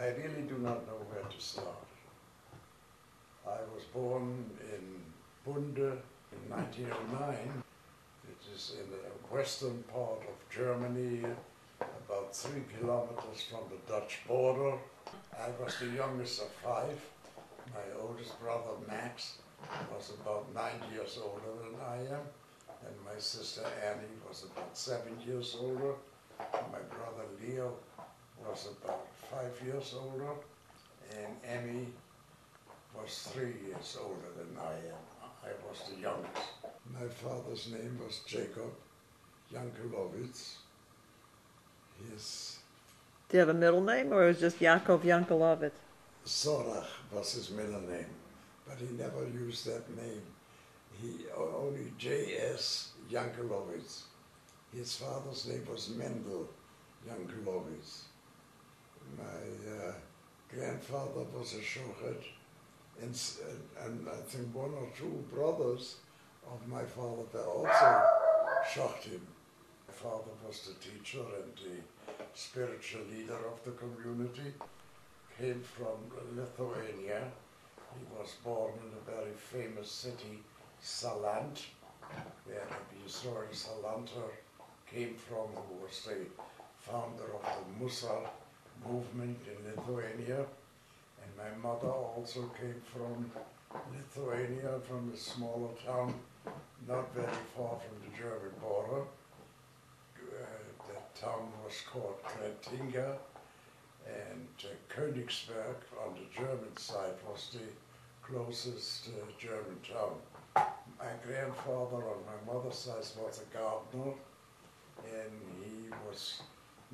I really do not know where to start. I was born in Bunde in 1909. It is in the western part of Germany, about 3 kilometers from the Dutch border. I was the youngest of 5. My oldest brother, Max, was about 9 years older than I am, and my sister Annie was about 7 years older. My brother Leo was about 5 years older, and Emmy was 3 years older than I am. I was the youngest. My father's name was Jacob Jankelowitz. Do you have a middle name, or is it just Jakob Jankelowitz? Sorach was his middle name, but he never used that name. He only J.S. Jankelowitz. His father's name was Mendel Jankelowitz. My grandfather was a shochet, and I think 1 or 2 brothers of my father were also shochet. My father was the teacher and the spiritual leader of the community. Came from Lithuania. He was born in a very famous city, Salant, where the historian Salanter came from, who was the founder of the Musar movement in Lithuania. And my mother also came from Lithuania, from a smaller town, not very far from the German border. The town was called Kretinga, and Königsberg on the German side was the closest German town. My grandfather on my mother's side was a gardener, and he was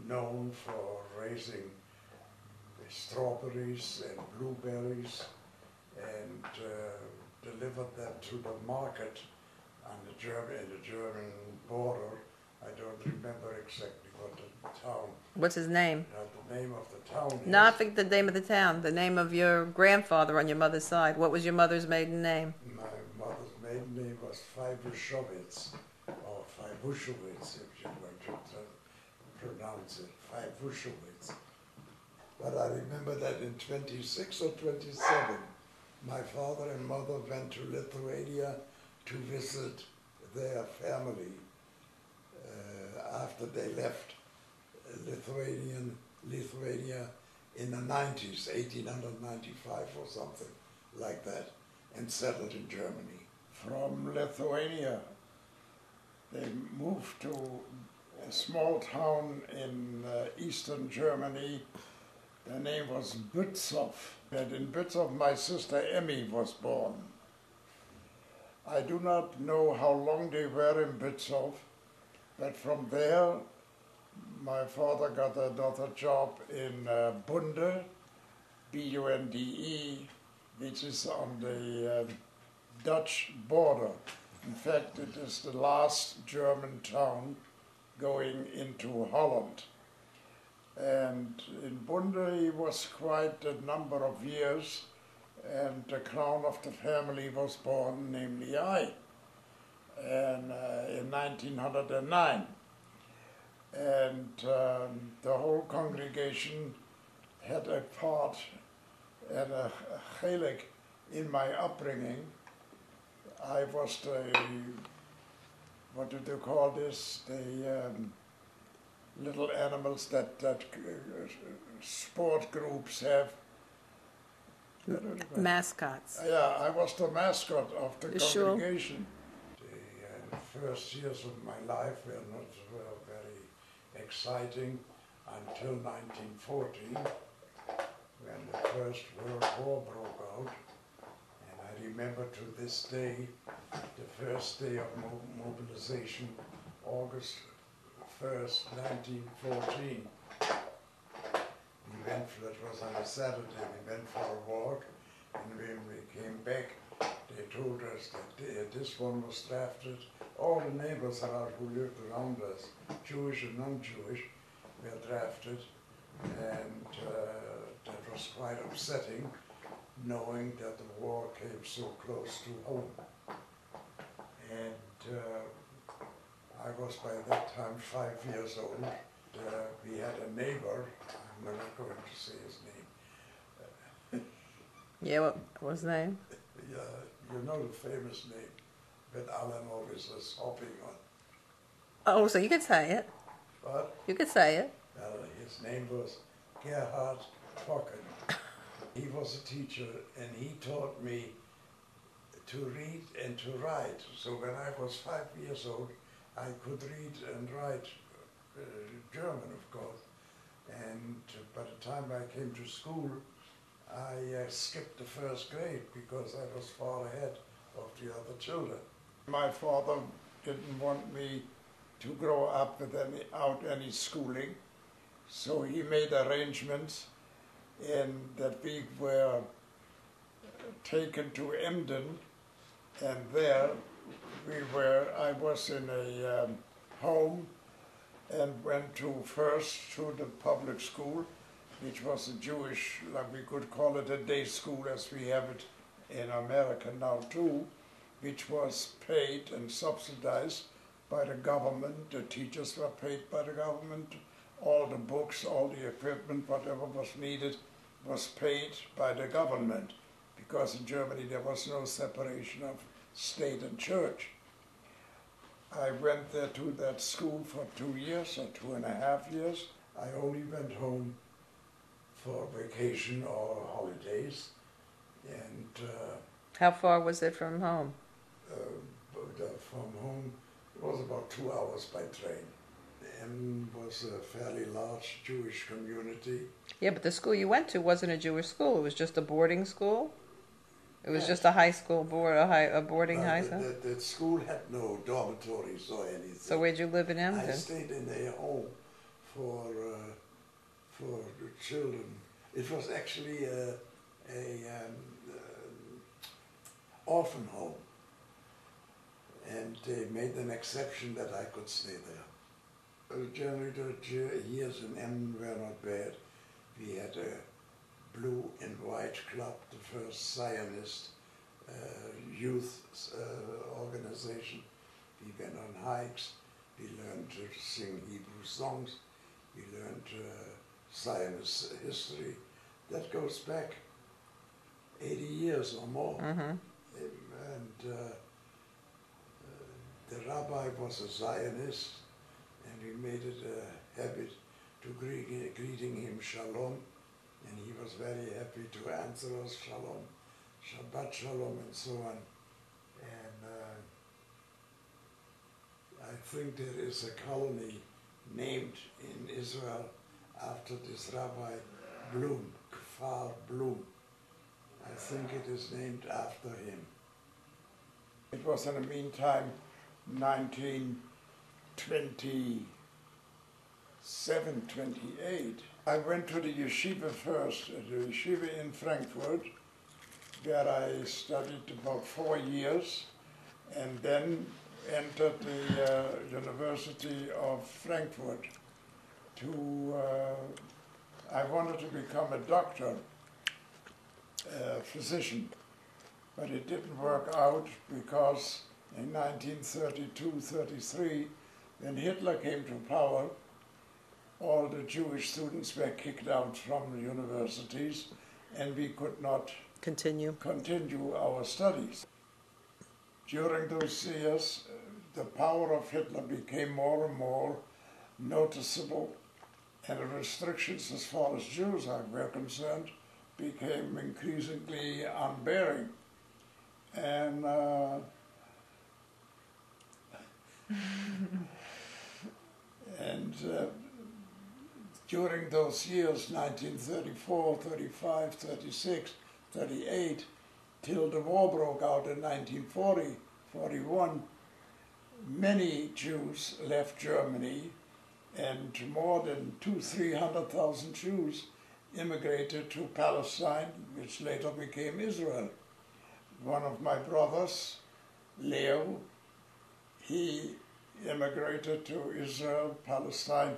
known for raising strawberries and blueberries and delivered them to the market on the German border. I don't remember exactly what the town. What's his name? The name of the town. Not the name of the town. The name of your grandfather on your mother's side. What was your mother's maiden name? My mother's maiden name was Feibuschowitz, or Feibuschowitz, if you want to pronounce it, Feibuschowitz. But I remember that in 26 or 27, my father and mother went to Lithuania to visit their family after they left Lithuania in the 90s, 1895 or something like that, and settled in Germany. From Lithuania, they moved to a small town in eastern Germany. The name was Bützow, and in Bützow my sister Emmy was born. I do not know how long they were in Bützow, but from there my father got another job in Bunde, B-U-N-D-E, which is on the Dutch border. In fact, it is the last German town going into Holland. And in Bunde he was quite a number of years, and the crown of the family was born, namely I, and in 1909. And the whole congregation had a part and a chelik in my upbringing. I was the, what do they call this, the little animals that sport groups have. Mascots. Yeah, I was the mascot of the congregation. The first years of my life were not very exciting until 1914, when the First World War broke out. And I remember to this day, the first day of mobilization, August 1st, 1914. We went it was on a Saturday, we went for a walk, and when we came back, they told us that this one was drafted. All the neighbors around who lived around us, Jewish and non-Jewish, were drafted, and that was quite upsetting, knowing that the war came so close to home. And I was by that time 5 years old. We had a neighbor, I'm not going to say his name, Yeah, what was the name? Yeah, you know the famous name that Alan always was hopping on. Oh, so you could say it. But You could say it. his name was Gerhard Trocken. He was a teacher and he taught me to read and to write. So when I was 5 years old, I could read and write German, of course. And by the time I came to school, I skipped the first grade because I was far ahead of the other children. My father didn't want me to grow up without any schooling, so he made arrangements and that we were taken to Emden, and there I was in a home and went first to the public school, which was a Jewish, like we could call it a day school as we have it in America now too, which was paid and subsidized by the government. The teachers were paid by the government. All the books, all the equipment, whatever was needed was paid by the government, because in Germany there was no separation of state and church. I went there to that school for 2 years or 2.5 years. I only went home for vacation or holidays, and How far was it from home? from home it was about 2 hours by train. And was a fairly large Jewish community. Yeah, but the school you went to wasn't a Jewish school. It was just a boarding school. It was Yes. just a high school a boarding high school. The school had no dormitories or anything. So where'd you live in I Emden? stayed in a home for the children. It was actually a orphan home, and they made an exception that I could stay there. Generally, the years in Emden were not bad. We had a blue and white club, the first Zionist youth organization. We went on hikes. We learned to sing Hebrew songs. We learned Zionist history. That goes back 80 years or more. Mm-hmm. And the rabbi was a Zionist, and we made it a habit to greeting him shalom, and he was very happy to answer us shalom, Shabbat shalom, and so on. And I think there is a colony named in Israel after this Rabbi Blum, Kfar Blum. I think it is named after him. It was in the meantime 1927, 28. I went to the yeshiva first, the yeshiva in Frankfurt, where I studied about 4 years, and then entered the University of Frankfurt. I wanted to become a doctor, a physician, but it didn't work out because in 1932-33, when Hitler came to power, all the Jewish students were kicked out from the universities, and we could not Continue our studies. During those years, the power of Hitler became more and more noticeable, and the restrictions as far as Jews were concerned became increasingly unbearing. And during those years, 1934, 35, 36, 38, till the war broke out in 1940, 41, many Jews left Germany, and more than 300,000 Jews immigrated to Palestine, which later became Israel. One of my brothers, Leo, he immigrated to Israel, Palestine,